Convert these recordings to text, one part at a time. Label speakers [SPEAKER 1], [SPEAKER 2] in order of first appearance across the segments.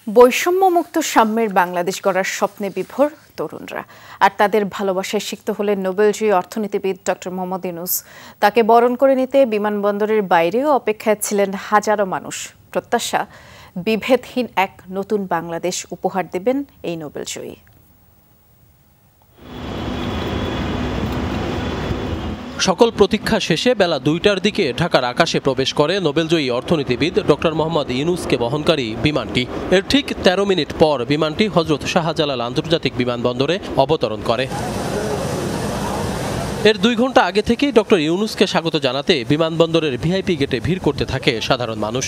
[SPEAKER 1] বৈষম্যমুক্ত সাম্যের বাংলাদেশ গড়ার স্বপ্নে বিভোর তরুণরা, আর তাদের ভালোবাসায় সিক্ত হলেন নোবেলজয়ী অর্থনীতিবিদ ডক্টর মোহাম্মদ ইউনূস। তাকে বরণ করে নিতে বিমানবন্দরের বাইরেও অপেক্ষায় ছিলেন হাজারো মানুষ। প্রত্যাশা, বিভেদহীন এক নতুন বাংলাদেশ উপহার দেবেন এই নোবেলজয়ী।
[SPEAKER 2] সকল প্রতীক্ষা শেষে বেলা ২টার দিকে ঢাকার আকাশে প্রবেশ করে নোবেলজয়ী অর্থনীতিবিদ ডক্টর মোহাম্মদ ইউনূসকে বহনকারী বিমানটি। এর ঠিক ১৩ মিনিট পর বিমানটি হযরত শাহজালাল আন্তর্জাতিক বিমানবন্দরে অবতরণ করে। এর ২ ঘন্টা আগে থেকেই ডক্টর ইউনূসকে স্বাগত জানাতে বিমানবন্দরের ভিআইপি গেটে ভিড় করতে থাকে সাধারণ মানুষ।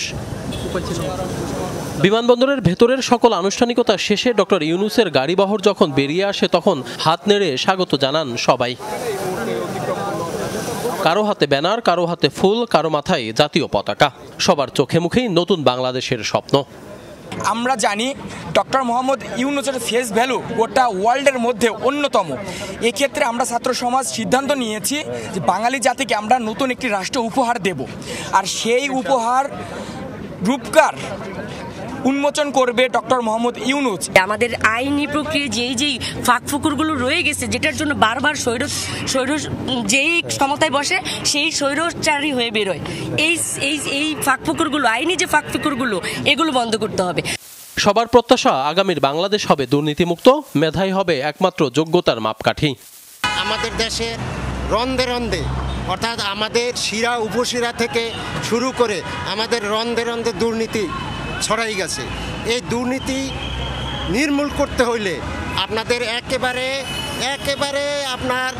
[SPEAKER 2] বিমানবন্দরের ভেতরের সকল আনুষ্ঠানিকতা শেষে ডক্টর ইউনূসের গাড়িবহর যখন বেরিয়ে আসে তখন হাত নেড়ে স্বাগত জানান সবাই। কারো হাতে ব্যানার, কারো হাতে ফুল, কারো মাথায় জাতীয় পতাকা। সবার চোখে মুখেই নতুন বাংলাদেশের স্বপ্ন।
[SPEAKER 3] আমরা জানি ডক্টর মোহাম্মদ ইউনূসের ফেস ভ্যালু গোটা ওয়ার্ল্ডের মধ্যে অন্যতম। এক্ষেত্রে আমরা ছাত্র সমাজ সিদ্ধান্ত নিয়েছি যে বাঙালি জাতিকে আমরা নতুন একটি রাষ্ট্র উপহার দেব, আর সেই উপহার রূপকার উন্মোচন করবে ডক্টর মোহাম্মদ ইউনূস।
[SPEAKER 4] আমাদের আইনি প্রক্রিয়া যেই ফাঁকফুকুরগুলো রয়ে গেছে, যেটার জন্য বারবার যেই ক্ষমতায় বসে সেই স্বৈরচারী হয়ে বেরোয়, এই ফাঁকফুকুরগুলো, আইনি যে ফাঁকফুকুরগুলো, এগুলো বন্ধ করতে হবে।
[SPEAKER 2] সবার প্রত্যাশা আগামীর বাংলাদেশ হবে দুর্নীতিমুক্ত, মেধাই হবে একমাত্র যোগ্যতার মাপকাঠি।
[SPEAKER 5] আমাদের দেশের রন্ধে রন্ধে, অর্থাৎ আমাদের শিরা উপশিরা থেকে শুরু করে আমাদের রন্ধে রন্ধে দুর্নীতি ছড়াই গেছে। এই দুর্নীতি নির্মূল করতে হইলে আপনাদের একেবারে আপনার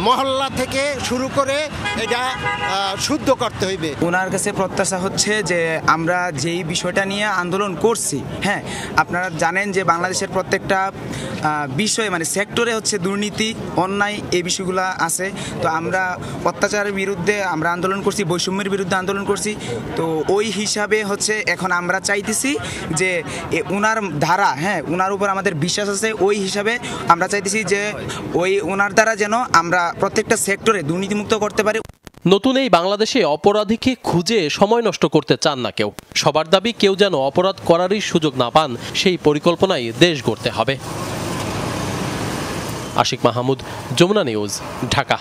[SPEAKER 5] মহল্লা থেকে শুরু করে এটা শুদ্ধ করতে হইবে।
[SPEAKER 6] ওনার কাছে প্রত্যাশা হচ্ছে যে আমরা যেই বিষয়টা নিয়ে আন্দোলন করছি, হ্যাঁ, আপনারা জানেন যে বাংলাদেশের প্রত্যেকটা বিষয়ে মানে সেক্টরে হচ্ছে দুর্নীতি, অন্যায়, এই বিষয়গুলো আছে। তো আমরা অত্যাচারের বিরুদ্ধে আমরা আন্দোলন করছি, বৈষম্যের বিরুদ্ধে আন্দোলন করছি। তো ওই হিসাবে হচ্ছে এখন আমরা চাইতেছি যে ওনার ধারা, হ্যাঁ, ওনার উপর আমাদের বিশ্বাস আছে, ওই হিসাবে আমরা চাইতেছি যে ওনার দ্বারা যেন আমরা প্রত্যেকটা সেক্টরে দুর্নীতিমুক্ত করতে পারি।
[SPEAKER 2] নতুন এই বাংলাদেশে অপরাধীকে খুঁজে সময় নষ্ট করতে চান না কেউ। সবার দাবি কেউ যেন অপরাধ করারই সুযোগ না পান, সেই পরিকল্পনায় দেশ গড়তে হবে। আশিক মাহমুদ, যমুনা নিউজ, ঢাকা।